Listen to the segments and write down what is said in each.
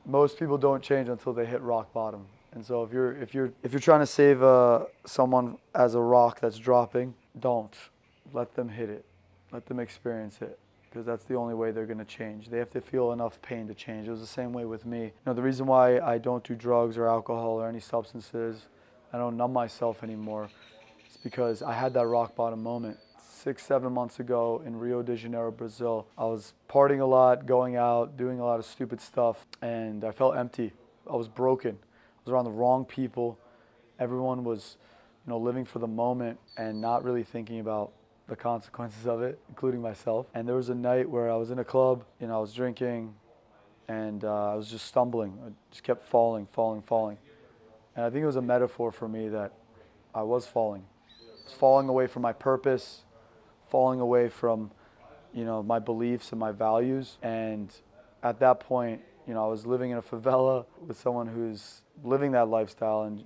most people don't change until they hit rock bottom. And so if you're trying to save someone as a rock that's dropping, don't let them hit it. Let them experience it, because that's the only way they're going to change. They have to feel enough pain to change. It was the same way with me. The reason why I don't do drugs or alcohol or any substances, I don't numb myself anymore, it's because I had that rock bottom moment 6, 7 months ago in Rio de Janeiro, Brazil. I was partying a lot, going out, doing a lot of stupid stuff, and I felt empty. I was broken. I was around the wrong people. Everyone was, living for the moment and not really thinking about the consequences of it, including myself. And there was a night where I was in a club, I was drinking, and I was just stumbling. I just kept falling. And I think it was a metaphor for me that I was falling. I was falling away from my purpose, falling away from, my beliefs and my values. And at that point, I was living in a favela with someone who's living that lifestyle, and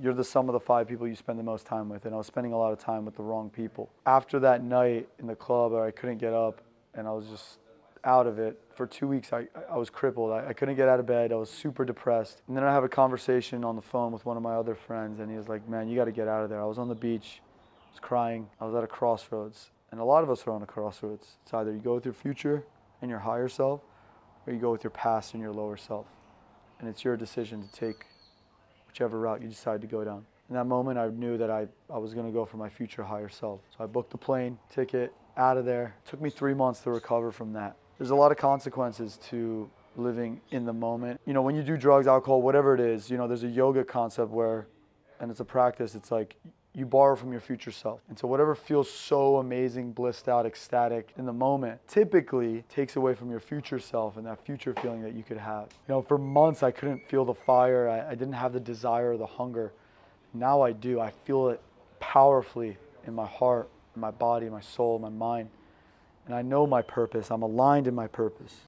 you're the sum of the 5 people you spend the most time with, and I was spending a lot of time with the wrong people. After that night in the club where I couldn't get up and I was just out of it, for 2 weeks I was crippled. I couldn't get out of bed. I was super depressed. And then I have a conversation on the phone with one of my other friends, and he was like, man, you got to get out of there. I was on the beach, I was crying, I was at a crossroads. And a lot of us are on a crossroads. It's either you go with your future and your higher self, or you go with your past and your lower self. And it's your decision to take whichever route you decide to go down. In that moment, I knew that I was going to go for my future higher self. So I booked the plane ticket out of there. It took me 3 months to recover from that. There's a lot of consequences to living in the moment. When you do drugs, alcohol, whatever it is, there's a yoga concept where, and it's a practice, it's like you borrow from your future self. And so whatever feels so amazing, blissed out, ecstatic in the moment, typically takes away from your future self and that future feeling that you could have. For months I couldn't feel the fire. I didn't have the desire or the hunger. Now I do. I feel it powerfully in my heart, in my body, my soul, my mind. And I know my purpose. I'm aligned in my purpose.